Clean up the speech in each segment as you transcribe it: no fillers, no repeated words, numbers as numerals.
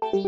తక్కువ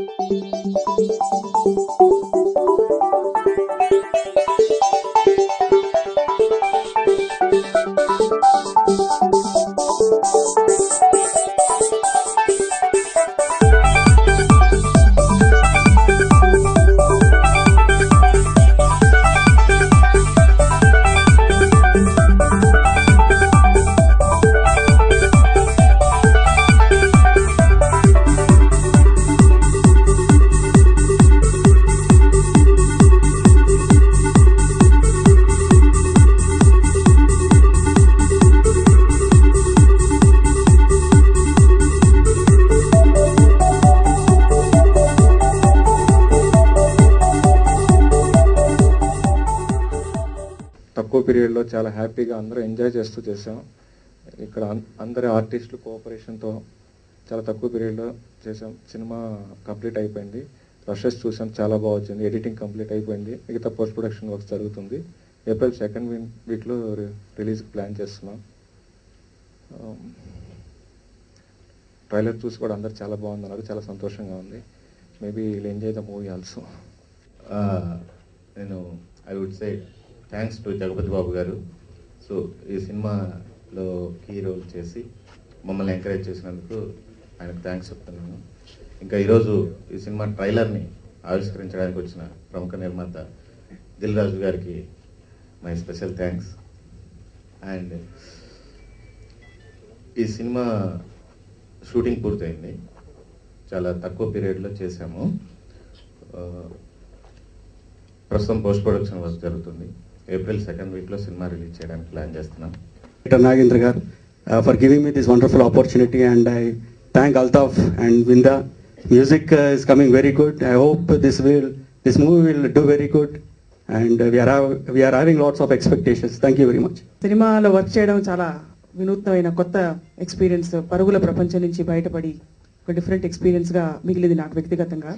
పీరియడ్లో చాలా హ్యాపీగా అందరూ ఎంజాయ్ చేస్తూ చేసాం. ఇక్కడ అందరి ఆర్టిస్టులు కోఆపరేషన్తో చాలా తక్కువ పీరియడ్లో చేసాం. సినిమా కంప్లీట్ అయిపోయింది. రషెస్ చూసాం, చాలా బాగా వచ్చింది. ఎడిటింగ్ కంప్లీట్ అయిపోయింది. మిగతా పోస్ట్ ప్రొడక్షన్ వర్క్స్ జరుగుతుంది. ఏప్రిల్ 2nd వీక్లో రిలీజ్ ప్లాన్ చేస్తున్నాం. ట్రైలర్ చూసి కూడా అందరు చాలా బాగుందన్నారు. చాలా సంతోషంగా ఉంది. Maybe will enjoy the movie also. నేను I would say thanks to Jagapathi Babu garu. So ఈ సినిమాలో కీ రోల్ చేసి మమ్మల్ని ఎంకరేజ్ చేసినందుకు ఆయనకు థ్యాంక్స్ చెప్తున్నాను. ఇంకా ఈరోజు ఈ సినిమా ట్రైలర్ని ఆవిష్కరించడానికి వచ్చిన ప్రముఖ నిర్మాత దిల్ రాజు గారికి మై స్పెషల్ థ్యాంక్స్. అండ్ ఈ సినిమా షూటింగ్ పూర్తయింది. చాలా తక్కువ పీరియడ్లో చేశాము. ప్రస్తుతం పోస్ట్ ప్రొడక్షన్ వర్క్ జరుగుతుంది. ఏప్రిల్ 2nd వీక్లో సినిమా రిలీజ్ చేయడానికి ప్లాన్ చేస్తున్నాం. Nagendra gar for giving me this wonderful opportunity, and I thank Altaf and Vinda. Music is coming very good. I hope this movie will do very good, and we are having lots of expectations. Thank you very much. సినిమాలో work చేయడం చాలా వినూత్నమైన కొత్త experience. పరుగుల ప్రపంచం నుంచి బయటపడి ఒక డిఫరెంట్ ఎక్స్పీరియన్స్గా మిగిలింది నాకు వ్యక్తిగతంగా.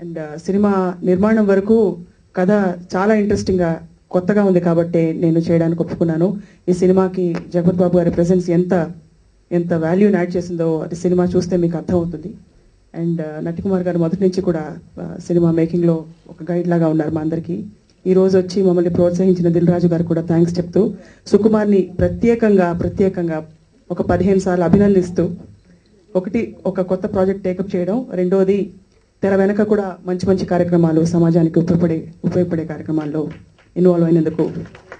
అండ్ సినిమా నిర్మాణం వరకు కథ చాలా ఇంట్రెస్టింగ్గా కొత్తగా ఉంది కాబట్టి నేను చేయడానికి ఒప్పుకున్నాను. ఈ సినిమాకి జగపతి బాబు గారి ప్రెజెన్స్ ఎంత వాల్యూని యాడ్ చేసిందో అది సినిమా చూస్తే మీకు అర్థమవుతుంది. అండ్ నటికుమార్ గారు మొదటి నుంచి కూడా సినిమా మేకింగ్లో ఒక గైడ్ లాగా ఉన్నారు మా అందరికీ. ఈ రోజు వచ్చి మమ్మల్ని ప్రోత్సహించిన దిల్ రాజు గారు కూడా థ్యాంక్స్ చెప్తూ, సుకుమార్ని ప్రత్యేకంగా ఒక 15 సార్లు అభినందిస్తూ, ఒకటి ఒక కొత్త ప్రాజెక్ట్ టేకప్ చేయడం, రెండోది తెర వెనక కూడా మంచి కార్యక్రమాలు, సమాజానికి ఉపయోగపడే కార్యక్రమాల్లో ఇన్వాల్వ్ అయినందుకు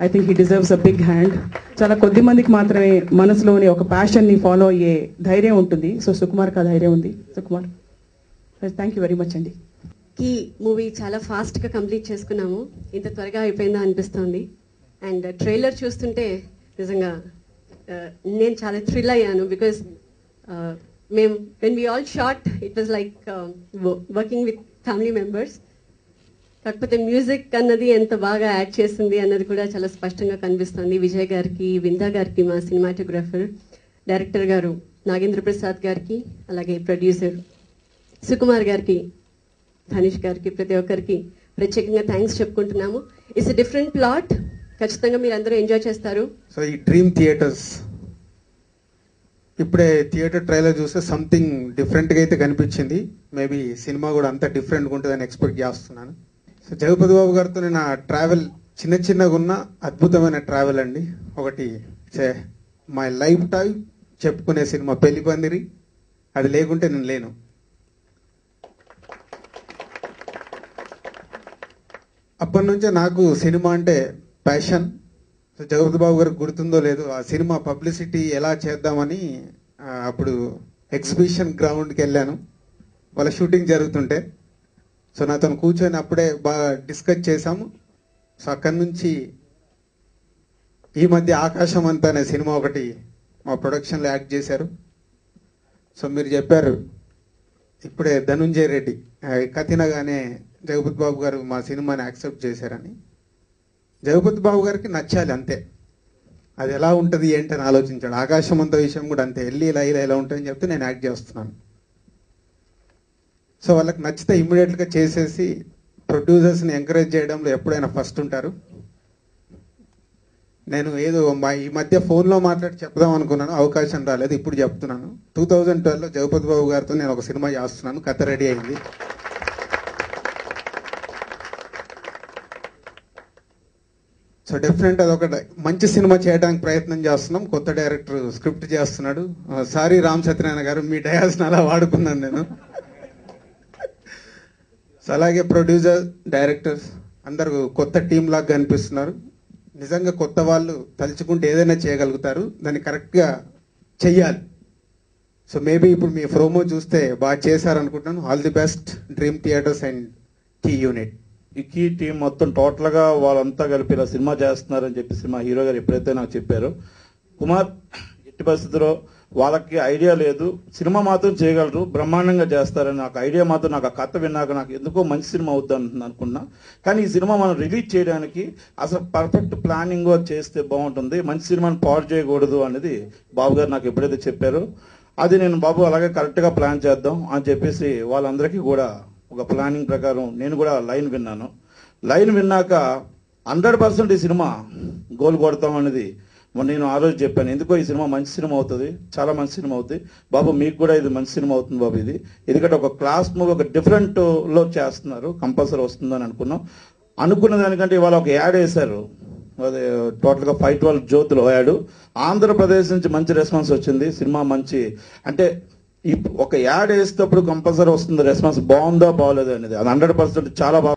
I think he deserves a big hand. చాలా కొద్ది మందికి మాత్రమే మనసులోని ఒక ప్యాషన్ని ఫాలో అయ్యే ధైర్యం ఉంటుంది. సో సుకుమార్కి ఆ ధైర్యం ఉంది. Sukumar, thank you very much అండి. ఈ మూవీ చాలా ఫాస్ట్గా కంప్లీట్ చేసుకున్నాము. ఇంత త్వరగా అయిపోయిందా అనిపిస్తుంది. అండ్ ట్రైలర్ చూస్తుంటే నిజంగా నేను చాలా థ్రిల్ అయ్యాను. బికాజ్ మేము when we all shot it was like working with family members. కాకపోతే మ్యూజిక్ అన్నది ఎంత బాగా యాడ్ చేసింది అన్నది కూడా చాలా స్పష్టంగా కనిపిస్తుంది. విజయ్ గారికి, విందా గారికి, మా సినిమాటోగ్రాఫర్, డైరెక్టర్ గారు నాగేంద్ర ప్రసాద్ గారికి, అలాగే ప్రొడ్యూసర్ సుకుమార్ గారికి, ధనుష్ గారికి, ప్రతి ఒక్కరికి ప్రత్యేకంగా థ్యాంక్స్ చెప్పుకుంటున్నాము. It's a different plot. ఖచ్చితంగా మీరు అందరూ ఎంజాయ్ చేస్తారు. సో ఈ డ్రీమ్ థియేటర్స్ ఇప్పుడే థియేటర్ ట్రైలర్ చూస్తే సంథింగ్ డిఫరెంట్గా అయితే కనిపించింది. మేబీ సినిమా కూడా అంత డిఫరెంట్గా ఉంటుందని ఎక్స్పెక్ట్ చేస్తున్నాను. సో జగపతి బాబు గారితో నేను ఆ ట్రావెల్ చిన్నగా ఉన్న అద్భుతమైన ట్రావెల్ అండి. ఒకటి మై లైఫ్ టైం చెప్పుకునే సినిమా పెళ్లి పందిరి. అది లేకుంటే నేను లేను. అప్పటి నుంచే నాకు సినిమా అంటే ప్యాషన్. సో జగపతి బాబు గారికి గుర్తుందో లేదో, ఆ సినిమా పబ్లిసిటీ ఎలా చేద్దామని అప్పుడు ఎగ్జిబిషన్ గ్రౌండ్కి వెళ్ళాను. వాళ్ళ షూటింగ్ జరుగుతుంటే సో నాతో కూర్చొని అప్పుడే బాగా డిస్కస్ చేశాము. సో అక్కడి నుంచి ఈ మధ్య ఆకాశం అంతా అనే సినిమా ఒకటి మా ప్రొడక్షన్లో యాక్ట్ చేశారు. సో మీరు చెప్పారు ఇప్పుడే ధనుంజయ రెడ్డి కథినగానే జగపతి బాబు గారు మా సినిమాని యాక్సెప్ట్ చేశారని. జగపతి బాబు గారికి నచ్చాలి అంతే. అది ఎలా ఉంటుంది ఏంటని ఆలోచించాడు. ఆకాశం అంత విషయం కూడా అంతే, వెళ్ళి ఇలా ఉంటుందని చెప్తే నేను యాక్ట్ చేస్తున్నాను. సో వాళ్ళకి నచ్చితే ఇమ్మీడియట్గా చేసేసి ప్రొడ్యూసర్స్ని ఎంకరేజ్ చేయడంలో ఎప్పుడైనా ఫస్ట్ ఉంటారు. నేను ఏదో ఈ మధ్య ఫోన్లో మాట్లాడి చెప్దాం అనుకున్నాను, అవకాశం రాలేదు, ఇప్పుడు చెప్తున్నాను. 2012లో జగపతి బాబు గారితో నేను ఒక సినిమా చేస్తున్నాను, కథ రెడీ అయింది. సో డెఫినెట్ అదొక మంచి సినిమా చేయడానికి ప్రయత్నం చేస్తున్నాం. కొత్త డైరెక్టర్ స్క్రిప్ట్ చేస్తున్నాడు. సారీ రామ్ సత్యనారాయణ గారు, మీ డయాస్ని అలా వాడుకున్నాను నేను. సో అలాగే ప్రొడ్యూసర్, డైరెక్టర్స్ అందరూ కొత్త టీం లాగా కనిపిస్తున్నారు. నిజంగా కొత్త వాళ్ళు తలుచుకుంటే ఏదైనా చేయగలుగుతారు, దాన్ని కరెక్ట్గా చెయ్యాలి. సో మేబీ ఇప్పుడు మీ ప్రోమో చూస్తే బాగా చేశారనుకుంటున్నాను. All the best Dream Theatres and Key unit. ఈ కీ టీం మొత్తం టోటల్గా వాళ్ళంతా కలిపి ఇలా సినిమా చేస్తున్నారని చెప్పేసి మా హీరో గారు ఎప్పుడైతే నాకు చెప్పారో, కుమార్ ఎట్టి పరిస్థితిలో వాళ్ళకి ఐడియా లేదు, సినిమా మాత్రం చేయగలరు, బ్రహ్మాండంగా చేస్తారని నాకు ఐడియా మాత్రం, నాకు ఆ కథ విన్నాక నాకు ఎందుకో మంచి సినిమా అవుద్దని అనుకున్నా. కానీ ఈ సినిమా మనం రిలీజ్ చేయడానికి అసలు పర్ఫెక్ట్ ప్లానింగ్ చేస్తే బాగుంటుంది, మంచి సినిమాని పాడు చేయకూడదు అనేది బాబు గారు నాకు ఎప్పుడైతే చెప్పారో, అది నేను బాబు అలాగే కరెక్ట్గా ప్లాన్ చేద్దాం అని చెప్పేసి వాళ్ళందరికీ కూడా ఒక ప్లానింగ్ ప్రకారం నేను కూడా లైన్ విన్నాను. లైన్ విన్నాక 100% ఈ సినిమా గోల్ కొడతాం అనేది నేను ఆ రోజు చెప్పాను. ఎందుకో ఈ సినిమా మంచి సినిమా అవుతుంది, చాలా మంచి సినిమా అవుతుంది బాబు, మీకు కూడా ఇది మంచి సినిమా అవుతుంది బాబు. ఇది ఎందుకంటే ఒక క్లాస్ మూవీ, ఒక డిఫరెంట్లో చేస్తున్నారు, కంపల్సరీ వస్తుందని అనుకున్నాం. అనుకున్న దానికంటే ఇవాళ ఒక యాడ్ వేశారు, అదే టోటల్గా 512 జ్యోతిలో యాడ్. ఆంధ్రప్రదేశ్ నుంచి మంచి రెస్పాన్స్ వచ్చింది. సినిమా మంచి అంటే ఒక యాడ్ వేసేటప్పుడు కంపల్సరీ వస్తుంది రెస్పాన్స్, బాగుందా బాగోలేదు అనేది. అది 100% చాలా బాగా